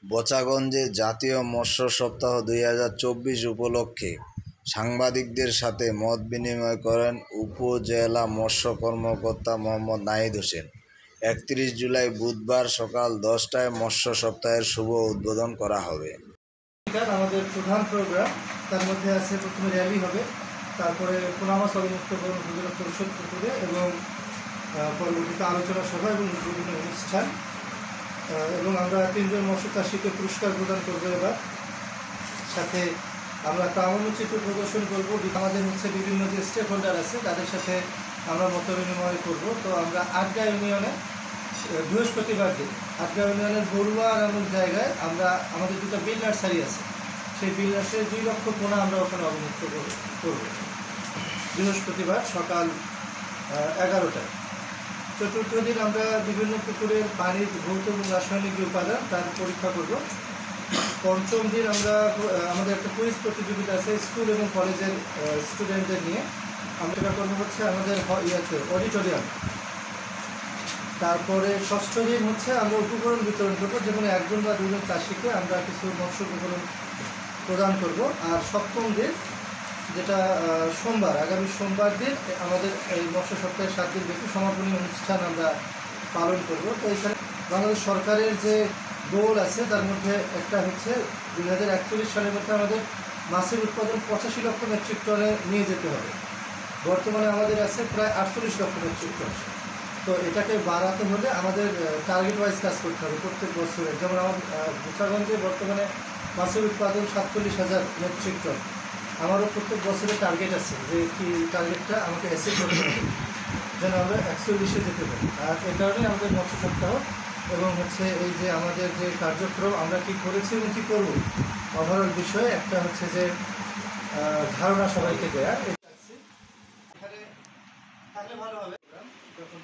বোচাগঞ্জে জাতীয় মৎস্য সপ্তাহ 2024 উপলক্ষে সাংবাদিকদের সাথে মত বিনিময় করেন উপজেলা মৎস্য কর্মকর্তা মোহাম্মদ নাহিদ হোসেন। 31 জুলাই বুধবার সকাল 10টায় মৎস্য সপ্তাহের শুভ উদ্বোধন করা হবে। আমাদের প্রধান প্রোগ্রাম তার মধ্যে আছে প্রথমে র্যালি হবে, তারপরে পোনামাছ অবমুক্তকরণ উপজেলা পরিষদ পুকুরে এবং পরবর্তীতে আলোচনা সভা এবং বিভিন্ন অনুষ্ঠান এবং আমরা 3 জন মৎস্য চাষীকে পুরস্কার প্রদান করব। এবার সাথে আমরা প্রামাণ্যচিত্র প্রদর্শন করব। আমাদের বিভিন্ন যে স্টেক হোল্ডার আছে তাদের সাথে আমরা মত বিনিময় করব। তো আমরা আটগা ইউনিয়নে বৃহস্পতিবার দিন আটগা ইউনিয়নের বড়ুয়া নামক জায়গায় আমরা আমাদের দুটো বিল নার্সারি আছে, সেই বিল নার্সারি 2 লক্ষ পোনা আমরা ওখানে অবমুক্ত করব বৃহস্পতিবার সকাল 11টায়। চতুর্থ দিন আমরা বিভিন্ন পুকুরের পানির ভৌত এবং রাসায়নিক যে উপাদান তার পরীক্ষা করব। পঞ্চম দিন আমরা আমাদের একটা কুইজ প্রতিযোগিতা আছে স্কুল এবং কলেজের স্টুডেন্টদের নিয়ে, আমরা করবো আমাদের অডিটোরিয়াম। তারপরে ষষ্ঠ দিন আমরা উপকরণ বিতরণ করবো, যেমন 1 জন বা 2 জন চাষিকে আমরা কিছু মৎস্য উপকরণ প্রদান করব। আর সপ্তম দিন যেটা সোমবার, আগামী সোমবার দিন আমাদের এই মৎস্য সপ্তাহের 7 দিন ব্যাপী সমাপনী অনুষ্ঠান আমরা পালন করব। তো এখানে বাংলাদেশ সরকারের যে গোল আছে তার মধ্যে একটা 2041 সালের মধ্যে আমাদের মাছের উৎপাদন 85 লক্ষ মেট্রিক টনে নিয়ে যেতে হবে। বর্তমানে আমাদের আছে প্রায় 48 লক্ষ মেট্রিক টন। তো এটাকে বাড়াতে হলে আমাদের টার্গেট ওয়াইজ কাজ করতে হবে প্রত্যেক বছরে। যেমন আমার বোচাগঞ্জে বর্তমানে মাছের উৎপাদন 47,000 মেট্রিক টন। আমারও প্রত্যেক বছরে টার্গেট আছে যে কি টার্গেটটা আমাকে অ্যাচিভ করতে হবে যেন আমরা 140-এ যেতে পারি। আর এই কারণে আমাদের মৎস্য সপ্তাহ এবং এই যে আমাদের যে কার্যক্রম আমরা কি করেছি এবং কী করব ওভারঅল বিষয়ে একটা যে ধারণা সবাইকে দেওয়া। এখানে থাকলে ভালো হবে যখন